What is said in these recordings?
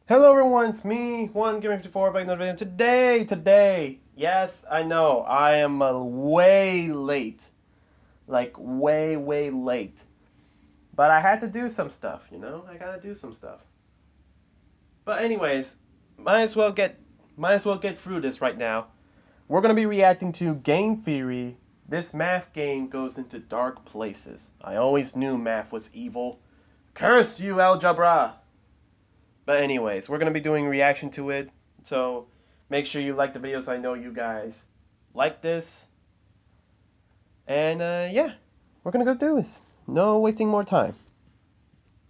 Hello everyone, it's me, OneGamer54, back in another video. Today, yes, I know, I am way late. Like, way late. But I had to do some stuff, I gotta do some stuff. But anyways, might as well get through this right now. We're gonna be reacting to Game Theory. This math game goes into dark places. I always knew math was evil. Curse you, algebra! But anyways, we're going to be doing reaction to it. So make sure you like the videos. I know you guys like this. And yeah, we're going to go do this. No wasting more time.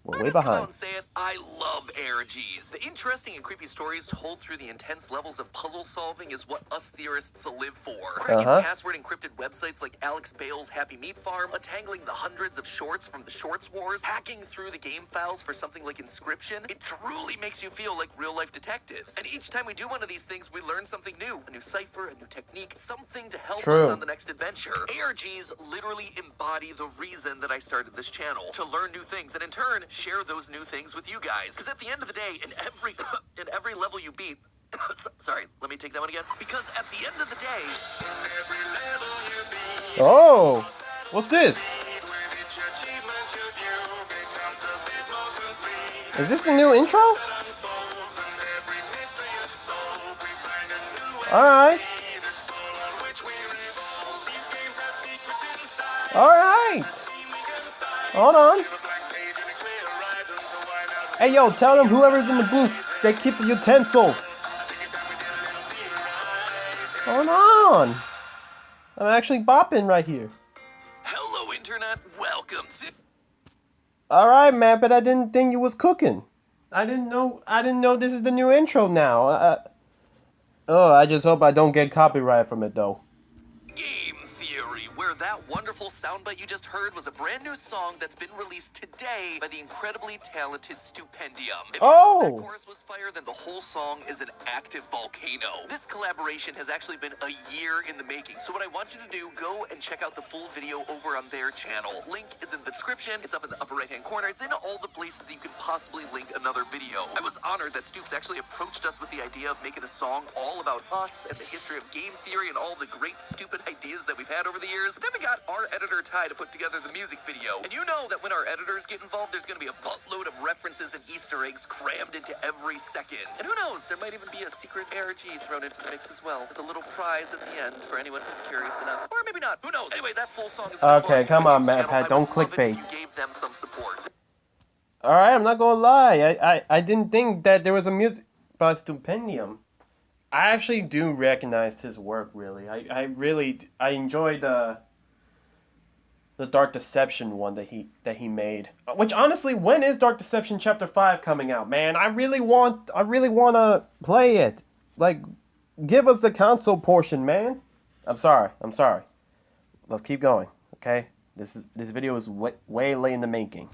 We're way Just come out behind. and say it. I love ARGs. The interesting and creepy stories told through the intense levels of puzzle solving is what us theorists live for. Cracking password encrypted websites like Alex Bale's Happy Meat Farm, untangling the hundreds of shorts from the Shorts Wars, hacking through the game files for something like Inscription. It truly makes you feel like real life detectives. And each time we do one of these things, we learn something new. A new cipher, a new technique, something to help us on the next adventure. ARGs literally embody the reason that I started this channel. To learn new things and in turn, share those new things with you guys. Because at the end of the day, in every level you beat, sorry, let me take that one again. Because at the end of the day, every level you beat, Oh, what's this? Is this the new intro? Alright. Alright. Hold on. Hey, yo, tell them whoever's in the booth, they keep the utensils. Hold on. I'm actually bopping right here. Hello, Internet. Welcome to... Alright, man, but I didn't think you was cooking. I didn't know this is the new intro now. Oh, I just hope I don't get copyright from it, though. Game Theory, where that wonderful soundbite you just heard was a brand new song that's been released today by the incredibly talented Stupendium. If that chorus was fire, then the whole song is an active volcano. This collaboration has actually been a year in the making, so what I want you to do, go and check out the full video over on their channel. Link is in the description, it's up in the upper right hand corner, it's in all the places that you can possibly link another video. I was honored that Stoops actually approached us with the idea of making a song all about us and the history of game theory and all the great stupid ideas that we've had over the years. Then we got our editor Ty to put together the music video. And you know that when our editors get involved, there's going to be a buttload of references and Easter eggs crammed into every second. And who knows, there might even be a secret ARG thrown into the mix as well, with a little prize at the end for anyone who's curious enough. Or maybe not, who knows. Anyway, that full song is okay, come on, Matt Pat, don't clickbait. You gave them some support. Alright, I'm not gonna lie. I didn't think that there was a music by Stupendium. I actually do recognize his work, really. I enjoyed the Dark Deception one that he made. Which honestly, when is Dark Deception Chapter 5 coming out, man? I really wanna play it. Like, give us the console portion, man. I'm sorry. Let's keep going, okay? This video is way late in the making.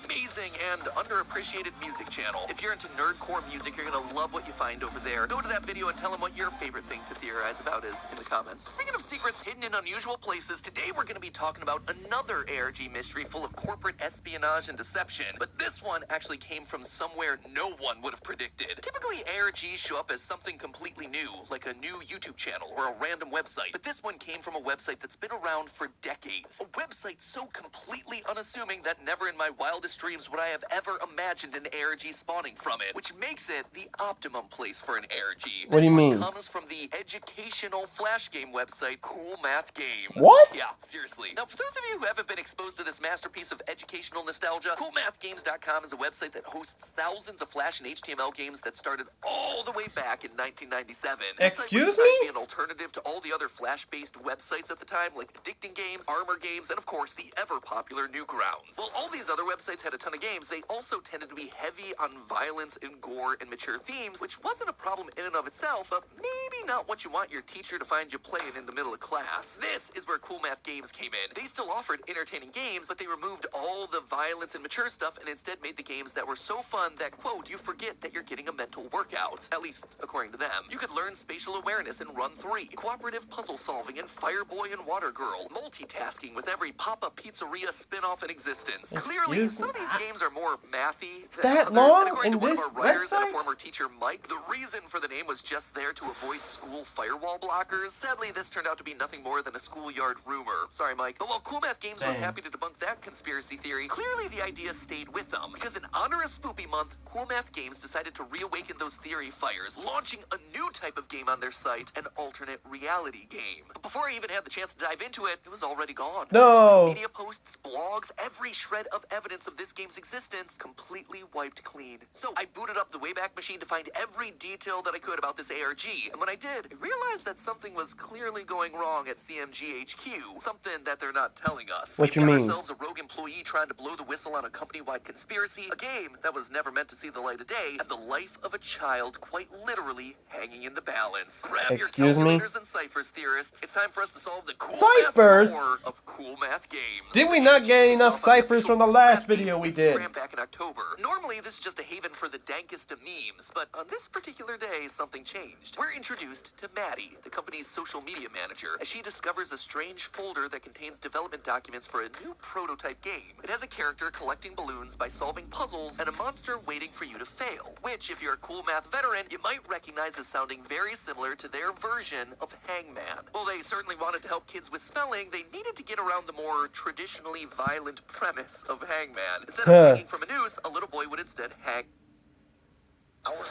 Amazing and underappreciated music channel. If you're into nerdcore music, you're gonna love what you find over there. Go to that video and tell them what your favorite thing to theorize about is in the comments. Speaking of secrets hidden in unusual places, today we're gonna be talking about another ARG mystery full of corporate espionage and deception. But this one actually came from somewhere no one would have predicted. Typically, ARGs show up as something completely new, like a new YouTube channel or a random website. But this one came from a website that's been around for decades. A website so completely unassuming that never in my wildest dreams would I have ever imagined an ARG spawning from it, which makes it the optimum place for an ARG. What do you mean? This one comes from the educational flash game website Cool Math Games. What? Yeah, seriously. Now, for those of you who haven't been exposed to this masterpiece of educational nostalgia, CoolMathGames.com is a website that hosts thousands of Flash and HTML games that started all the way back in 1997. Excuse me? me? An alternative to all the other Flash-based websites at the time, like Addicting Games, Armor Games, and of course the ever-popular Newgrounds. Well, all these other websites had a ton of games. They also tended to be heavy on violence and gore and mature themes, which wasn't a problem in and of itself, but maybe not what you want your teacher to find you playing in the middle of class. This is where Cool Math Games came in. They still offered entertaining games, but they removed all the violence and mature stuff and instead made the games that were so fun that, quote, you forget that you're getting a mental workout. At least, according to them. You could learn spatial awareness in Run 3, cooperative puzzle solving in Fireboy and Water Girl, multitasking with every pop-up pizzeria spin-off in existence. Clearly, Truthfully, some of these games are more mathy than That others. long And according in to one of this our writers and a website? former teacher, Mike, the reason for the name was just there to avoid school firewall blockers. Sadly, this turned out to be nothing more than a schoolyard rumor. Sorry, Mike. But while Cool Math Games was Dang. happy to debunk that conspiracy theory, clearly the idea stayed with them. Because in honor of Spoopy Month, Cool Math Games decided to reawaken those theory fires, launching a new type of game on their site, an alternate reality game. But before I even had the chance to dive into it, it was already gone. No. Social media posts, blogs, every shred of evidence of this game's existence completely wiped clean. So I booted up the Wayback Machine to find every detail that I could about this ARG, and when I did, I realized that something was clearly going wrong at CMG HQ, something that they're not telling us. What you We've got mean? ourselves a rogue employee trying to blow the whistle on a company-wide conspiracy, a game that was never meant to see the light of day, and the life of a child quite literally hanging in the balance. Grab Excuse your me? calculators and ciphers, theorists. It's time for us to solve the cool Ciphers? math war of Cool Math Games. Did we not get enough ciphers from the last video we did? Instagram back in October. Normally, this is just a haven for the dankest of memes, but on this particular day, something changed. We're introduced to Maddie, the company's social media manager, as she discovers a strange folder that contains development documents for a new prototype game. It has a character collecting balloons by solving puzzles and a monster waiting for you to fail, which, if you're a Cool Math veteran, you might recognize as sounding very similar to their version of Hangman. While they certainly wanted to help kids with spelling, they needed to get around the more traditionally violent premise of Hangman. Instead of hanging from a noose, a little boy would instead hang.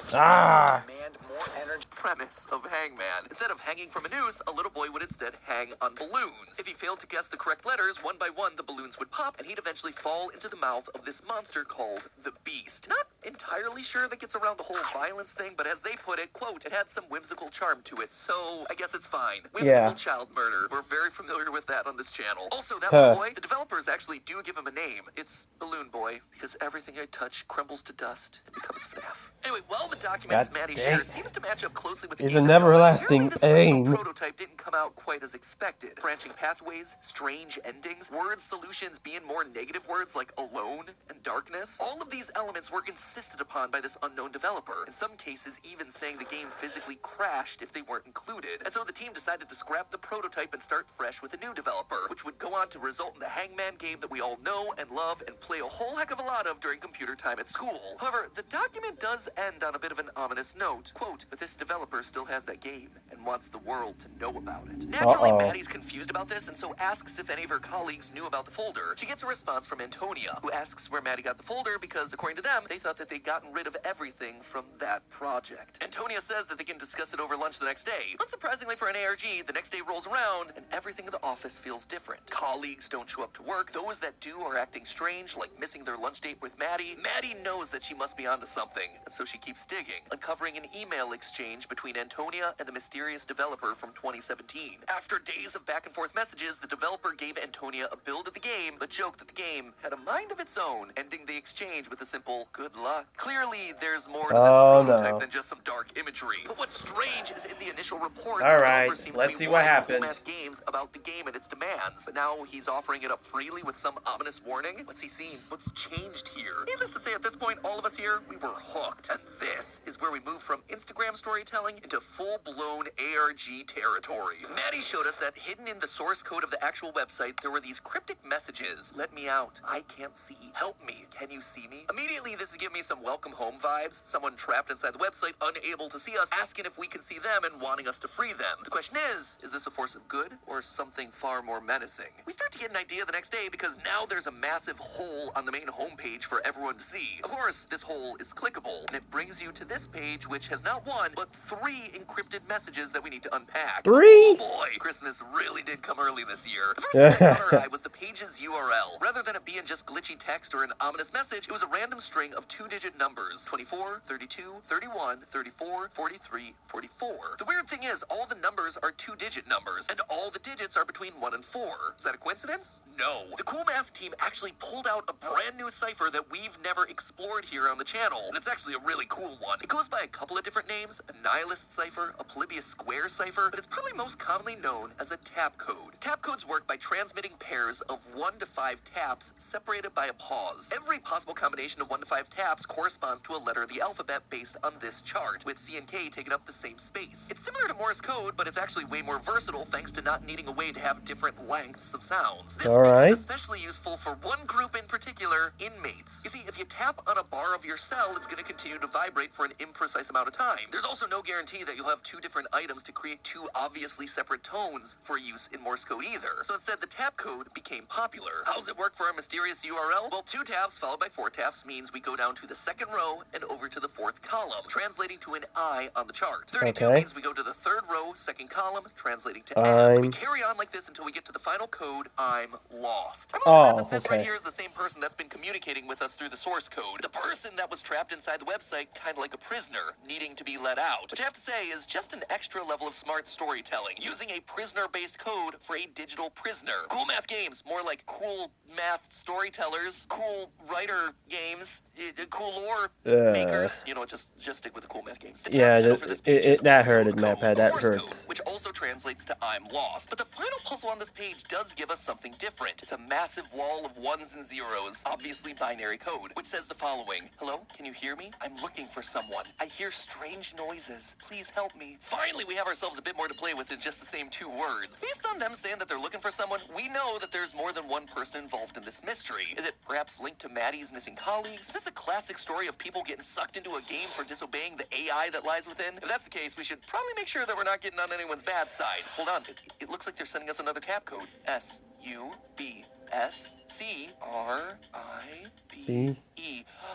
Demand more energy. Premise of Hangman. Instead of hanging from a noose, a little boy would instead hang on balloons. If he failed to guess the correct letters, one by one the balloons would pop, and he'd eventually fall into the mouth of this monster called the Beast. Not entirely sure that gets around the whole violence thing, but as they put it, quote, it had some whimsical charm to it, so I guess it's fine. Whimsical child murder. We're very familiar with that on this channel. Also, that little boy, the developers actually do give him a name. It's Balloon Boy, because everything I touch crumbles to dust and becomes FNAF. Anyway, while the documents Maddie shares seems to match up closely with the It's game an everlasting this pain. prototype didn't come out quite as expected. Branching pathways, strange endings, word solutions being more negative words like alone and darkness. All of these elements were insisted upon by this unknown developer, in some cases even saying the game physically crashed if they weren't included. And so the team decided to scrap the prototype and start fresh with a new developer, which would go on to result in the Hangman game that we all know and love and play a whole heck of a lot of during computer time at school. However, the document does end on a bit of an ominous note. Quote, but this developer still has that game and wants the world to know about it. Naturally, Maddie's confused about this and so asks if any of her colleagues knew about the folder. She gets a response from Antonia, who asks where Maddie got the folder because, according to them, they thought that they'd gotten rid of everything from that project. Antonia says that they can discuss it over lunch the next day. Unsurprisingly for an ARG, the next day rolls around and everything in the office feels different. Colleagues don't show up to work. Those that do are acting strange, like missing their lunch date with Maddie. Maddie knows that she must be onto something, and so she keeps digging, uncovering an email exchange between Antonia and the mysterious developer from 2017. After days of back and forth messages, the developer gave Antonia a build of the game, but joked that the game had a mind of its own, ending the exchange with a simple good luck. Clearly, there's more to this prototype than just some dark imagery. But what's strange is in the initial report, all right, let's see what happened. Games about the game and its demands, but now he's offering it up freely with some ominous warning. What's he seen? What's changed here? Needless to say, at this point, all of us here, we were hooked. And this is where we move from Instagram storytelling into full-blown ARG territory. Maddie showed us that hidden in the source code of the actual website, there were these cryptic messages. Let me out. I can't see. Help me. Can you see me? Immediately, this is giving me some welcome home vibes. Someone trapped inside the website, unable to see us, asking if we can see them and wanting us to free them. The question is this a force of good or something far more menacing? We start to get an idea the next day because now there's a massive hole on the main homepage for everyone to see. Of course, this hole is clickable, and it brings you to this page, which has not one, but 3 encrypted messages that we need to unpack. 3? Oh boy, Christmas really did come early this year. The first thing that caught our eye was the page's URL. Rather than it being just glitchy text or an ominous message, it was a random string of 2-digit numbers. 24, 32, 31, 34, 43, 44. The weird thing is, all the numbers are 2-digit numbers, and all the digits are between 1 and 4. Is that a coincidence? No. The Cool Math team actually pulled out a brand new cipher that we've never explored here on the channel, and it's actually a really cool one. It goes by a couple of different names, a nihilist cipher, a Polybius square cipher, but it's probably most commonly known as a tap code. Tap codes work by transmitting pairs of 1 to 5 taps separated by a pause. Every possible combination of 1 to 5 taps corresponds corresponds to a letter of the alphabet based on this chart, with C and K taking up the same space. It's similar to Morse code, but it's actually way more versatile thanks to not needing a way to have different lengths of sounds. This makes it especially useful for one group in particular, inmates. You see, if you tap on a bar of your cell, it's going to continue to vibrate for an imprecise amount of time. There's also no guarantee that you'll have two different items to create two obviously separate tones for use in Morse code either. So instead, the tap code became popular. How does it work for our mysterious URL? Well, 2 taps followed by 4 taps means we go down to the second row and over to the 4th column, translating to an I on the chart. 32 means we go to the 3rd row, 2nd column, translating to M. We carry on like this until we get to the final code, I'm lost. I'm gonna bet that this right here is the same person that's been communicating with us through the source code. The person that was trapped inside the website, kind of like a prisoner, needing to be let out. Which I have to say is just an extra level of smart storytelling, using a prisoner-based code for a digital prisoner. Cool math games, more like cool math storytellers, cool writer games, cool lore makers. You know, just stick with the cool math games. The yeah, that hurted, MatPat. That hurts. Code, which also translates to I'm lost. But the final puzzle on this page does give us something different. It's a massive wall of 1s and 0s, obviously binary code, which says the following. Hello, can you hear me? I'm looking for someone. I hear strange noises. Please help me. Finally, we have ourselves a bit more to play with than just the same 2 words. Based on them saying that they're looking for someone, we know that there's more than one person involved in this mystery. Is it perhaps linked to Maddie's missing colleagues? Is this a classic story of people getting sucked into a game for disobeying the AI that lies within? If that's the case, we should probably make sure that we're not getting on anyone's bad side. Hold on, it looks like they're sending us another tab code. SUBSCRIBE.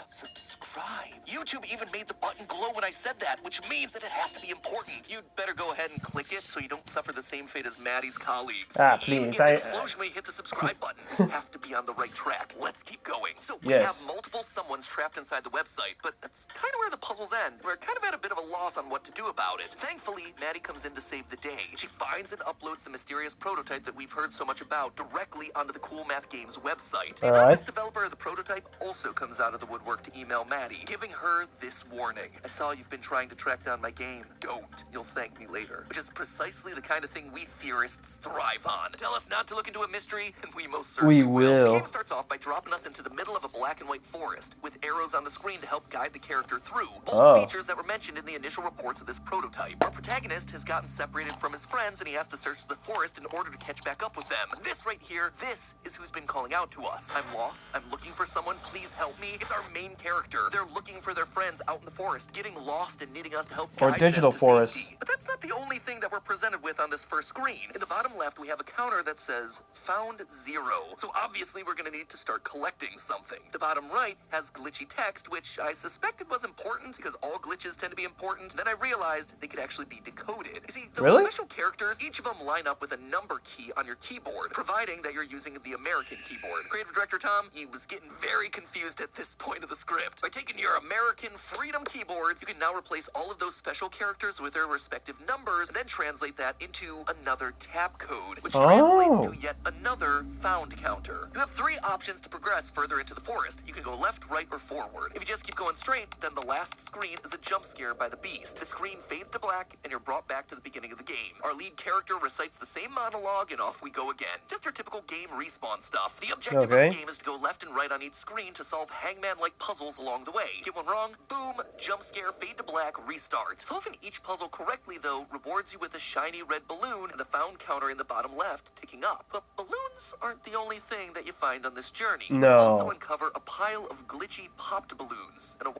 Subscribe. YouTube even made the button glow when I said that, which means that it has to be important. You'd better go ahead and click it so you don't suffer the same fate as Maddie's colleagues. Please. Even in an explosion when you hit the subscribe button, have to be on the right track. Let's keep going. So we have multiple someones trapped inside the website, but that's kind of where the puzzles end. We're kind of at a bit of a loss on what to do about it. Thankfully, Maddie comes in to save the day. She finds and uploads the mysterious prototype that we've heard so much about directly onto the Cool Math Games website. The anonymous developer of the prototype also comes out of the woodwork to email Maddie, giving her this warning. I saw you've been trying to track down my game. Don't. You'll thank me later. Which is precisely the kind of thing we theorists thrive on. Tell us not to look into a mystery, and we most certainly will. The game starts off by dropping us into the middle of a black and white forest, with arrows on the screen to help guide the character through. Both features that were mentioned in the initial reports of this prototype. Our protagonist has gotten separated from his friends, and he has to search the forest in order to catch back up with them. This right here, this is who's been calling out to us. I'm lost. I'm looking for someone. Please help me. It's our main character. They're looking for their friends out in the forest, getting lost and needing us to help guide them to safety. But that's not the only thing that we're presented with on this first screen. In the bottom left, we have a counter that says, found 0. So obviously we're going to need to start collecting something. The bottom right has glitchy text, which I suspected was important because all glitches tend to be important. Then I realized they could actually be decoded. You see, those special characters, each of them line up with a number key on your keyboard, providing that you're using the American keyboard. Creative director Tom, he was getting very confused at this point of the script. By taking your American Freedom keyboards, you can now replace all of those special characters with their respective numbers, and then translate that into another tab code, which translates to yet another found counter. You have 3 options to progress further into the forest. You can go left, right, or forward. If you just keep going straight, then the last screen is a jump scare by the beast. The screen fades to black, and you're brought back to the beginning of the game. Our lead character recites the same monologue, and off we go again. Just your typical game respawn stuff. The objective of the game is to go left and right on each screen to solve hangman-like puzzles along the way. Get one wrong, boom, jump scare, fade to black, restart. Solving each puzzle correctly, though, rewards you with a shiny red balloon and a found counter in the bottom left ticking up. But balloons aren't the only thing that you find on this journey. You also uncover a pile of glitchy popped balloons and a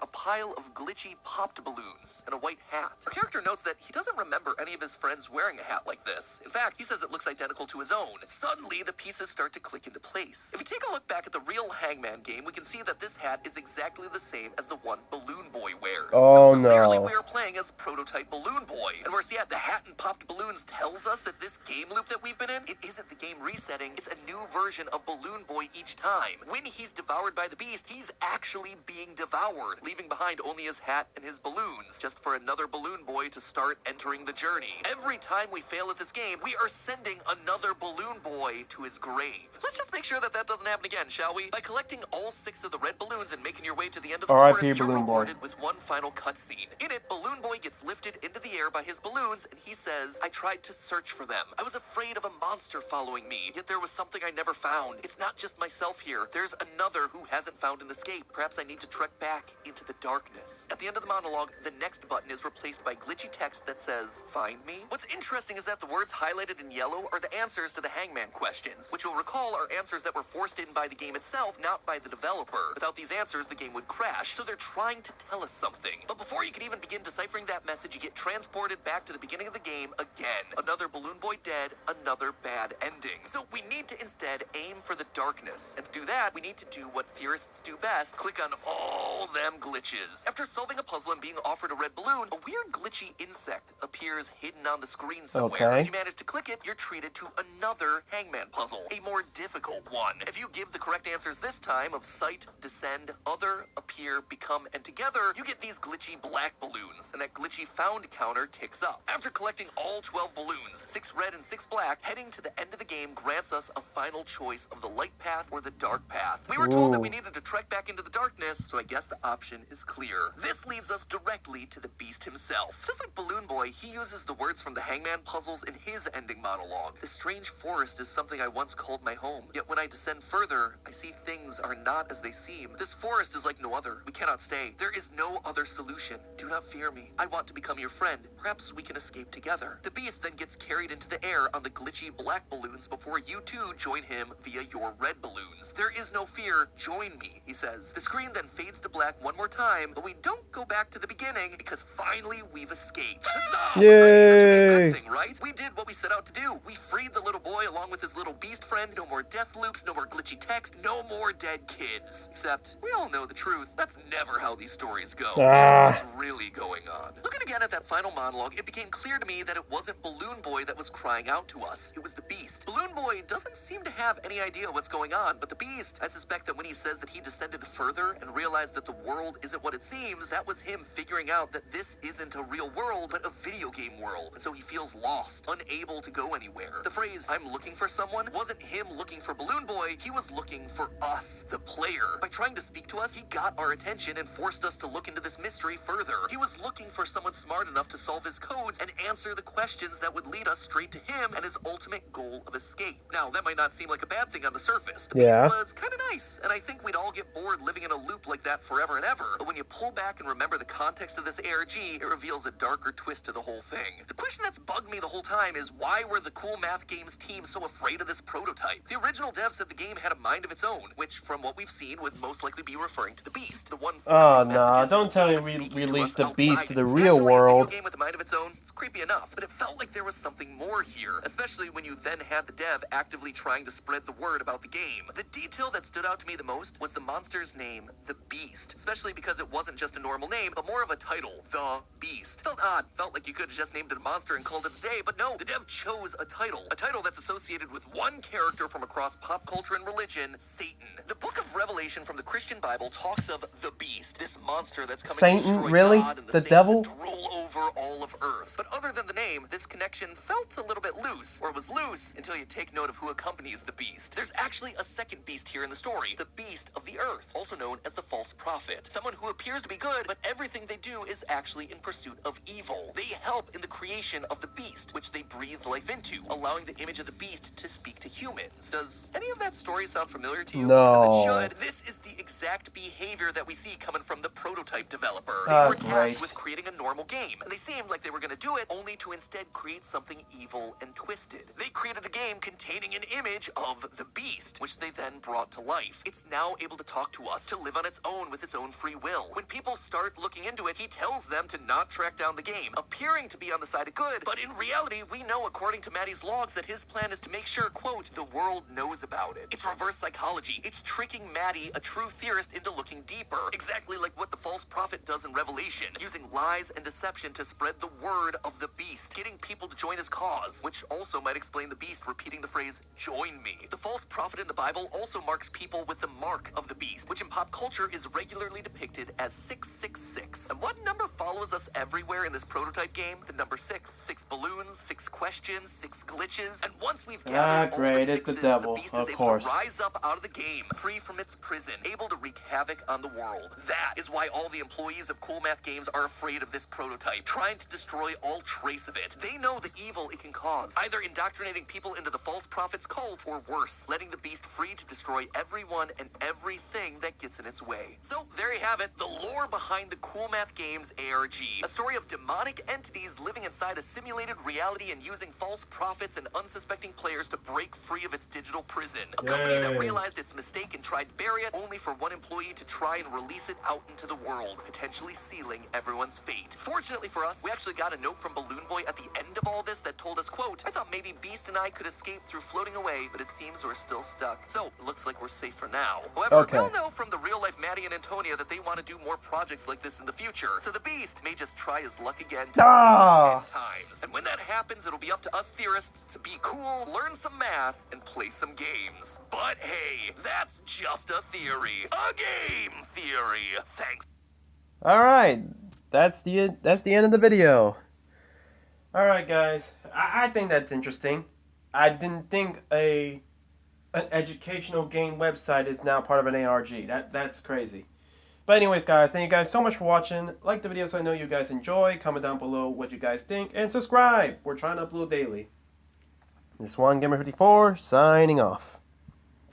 pile of glitchy popped balloons and a white hat. Our character notes that he doesn't remember any of his friends wearing a hat like this. In fact, he says it looks identical to his own. Suddenly, the pieces start to click into place. If we take a look back at the real Hangman game, we can see that this hat is exactly the same as the one Balloon Boy wears. Clearly, we are playing as prototype Balloon Boy. And whereas, the hat and popped balloons tells us that this game loop that we've been in, it isn't the game resetting, it's a new version of Balloon Boy each time. When he's devoured by the beast, he's actually being devoured, leaving behind only his hat and his balloons, just for another balloon boy to start entering the journey. Every time we fail at this game, we are sending another balloon boy to his grave. Let's just make sure that that doesn't happen again, shall we? By collecting all 6 of the red balloons and making your way to the end of the R.I.P. forest, you're Balloon Boy. rewarded with one final cutscene. In it, Balloon Boy gets lifted into the air by his balloons, and he says, "I tried to search for them. I was afraid of a monster following me, yet there was something I never found. It's not just myself here. There's another who hasn't found an escape. Perhaps I need to trek back into the darkness." At the end of the monologue, the next button is replaced by glitchy text that says, "Find me?" What's interesting is that the words highlighted in yellow are the answers to the Hangman questions, which you'll recall are answers that were forced in by the game itself, not by the developer. Without these answers, the game would crash, so they're trying to tell us something. But before you can even begin deciphering that message, you get transported back to the beginning of the game again. Another Balloon Boy dead, another bad ending. So we need to instead aim for the darkness. And to do that, we need to do what theorists do best, click on all them glitches. After solving a puzzle and being offered a red balloon, a weird glitchy insect appears hidden on the screen somewhere. Okay. If you manage to click it, you're treated to another Hangman puzzle, a more difficult one. If you give the correct answers this time of sight, descend, other, appear, become, and together, you get these glitchy black balloons, and that glitchy found counter ticks up. After collecting all 12 balloons, 6 red and 6 black, heading to the end of the game grants us a final choice of the light path or the dark path. We were told that we needed to trek back into the darkness, so I guess the option is clear. This leads us directly to the beast himself. Just like Balloon Boy, he uses the words from the Hangman puzzles in his ending monologue. "The strange forest is something I once called my home, yet when I descend further, I see things are not as they seem. This forest is like no other. We cannot stay. There is no other solution. Do not fear me. I want to become your friend. Perhaps we can escape together." The beast then gets carried into the air on the glitchy black balloons before you too join him via your red balloons. "There is no fear. Join me," he says. The screen then fades to black one more time, but we don't go back to the beginning because finally we've escaped. Huzzah! Yay! That should be a good thing, right? We did what we set out to do. We freed the little boy along with his little beast friend. No more death loops, no more glitchy text, no more dead kids. Except, we all know the truth. That's never how these stories go. That's what's really going on. Looking again at that final monologue, it became clear to me that it wasn't Balloon Boy that was crying out to us. It was the beast. Balloon Boy doesn't seem to have any idea what's going on, but the beast, I suspect that when he says that he descended further and realized that the world isn't what it seems, that was him figuring out that this isn't a real world, but a video game world. And so he feels lost, unable to go anywhere. The phrase, "I'm looking for someone," wasn't him looking for Balloon Boy, he was looking for us, the player. By trying to speak to us, he got our attention and forced us to look into this mystery further. He was looking for someone smart enough to solve his codes and answer the questions that would lead us straight to him and his ultimate goal of escape. Now, that might not seem like a bad thing on the surface. The beast was kind of nice, and I think we'd all get bored living in a loop like that forever and ever. But when you pull back and remember the context of this ARG, it reveals a darker twist to the whole thing. The question that's bugged me the whole time is, why were the Cool Math Games team so afraid of this prototype? The original devs said the game had a mind of its own, which, from what we've seen, would most likely be referring to the beast. The one no, don't tell me we released the beast to the real world. A video game with a mind of its own, it's creepy enough, but it felt like there was something more here, especially when you then had the dev actively trying to spread the word about the game. The detail that stood out to me the most was the monster's name, the Beast, especially because it wasn't just a normal name, but more of a title, the Beast. Felt odd, felt like you could have just named it a monster and called it a day, but no, the dev chose a title that's associated with one character from across pop culture and religion, Satan. The book of Revelation from the Christian Bible talks of the Beast, this monster that's coming to destroy God and the devil? and to rule over all of Earth. But other than the name, this connection felt a little bit loose, or was loose until you take note of who accompanies the Beast. There's actually a second beast here in the story, the Beast of the Earth, also known as the False Prophet. Someone who appears to be good, but everything they do is actually in pursuit of evil. They help in the creation of the Beast, which they breathe life into, allowing the image of the Beast to speak to humans. Does any of that story sound familiar to you? No. Because it should. This is the exact behavior that we see coming from the prototype developer. They were tasked with creating a normal game, and they seemed like they were going to do it, only to instead create something evil and twisted. They created a game containing an image of the Beast, which they then brought to life. It's now able to talk to us, to live on its own with its own free will. When people start looking into it, he tells them to not track down the game, appearing to be on the side of good, but in reality, we know according to Maddie's logs that his plan is to make sure, quote, the world knows about it. It's reverse psychology. It's tricking Maddie, a true theorist, theorist into looking deeper, exactly like what the false prophet does in Revelation, using lies and deception to spread the word of the beast, getting people to join his cause, which also might explain the beast repeating the phrase, "Join me." The false prophet in the Bible also marks people with the mark of the beast, which in pop culture is regularly depicted as 666. And what number follows us everywhere in this prototype game? The number 6. 6 balloons, 6 questions, 6 glitches, and once we've gathered all great, the it's the sixes, devil, the beast of is able course. to rise up out of the game, free from its prison, able to wreak havoc on the world. That is why all the employees of Cool Math Games are afraid of this prototype, trying to destroy all trace of it. They know the evil it can cause, either indoctrinating people into the false prophet's cult, or worse, letting the beast free to destroy everyone and everything that gets in its way. So there you have it, the lore behind the Cool Math Games ARG, a story of demonic entities living inside a simulated reality and using false prophets and unsuspecting players to break free of its digital prison. A company that realized its mistake and tried to bury it, only for one employee to try and release it out into the world, potentially sealing everyone's fate. Fortunately for us, we actually got a note from Balloon Boy at the end of all this that told us, quote, "I thought maybe Beast and I could escape through floating away, but it seems we're still stuck. So, it looks like we're safe for now." However, we'll know from the real-life Maddie and Antonia that they want to do more projects like this in the future, so the Beast may just try his luck again to end times. And when that happens, it'll be up to us theorists to be cool, learn some math, and play some games. But hey, that's just a theory. A game theory. Thanks. Alright, that's the end of the video. Alright guys, I think that's interesting. I didn't think an educational game website is now part of an ARG. That's crazy. But anyways guys, thank you guys so much for watching. Like the video so I know you guys enjoy. Comment down below what you guys think. And subscribe. We're trying to upload daily. This is Gamer54 signing off.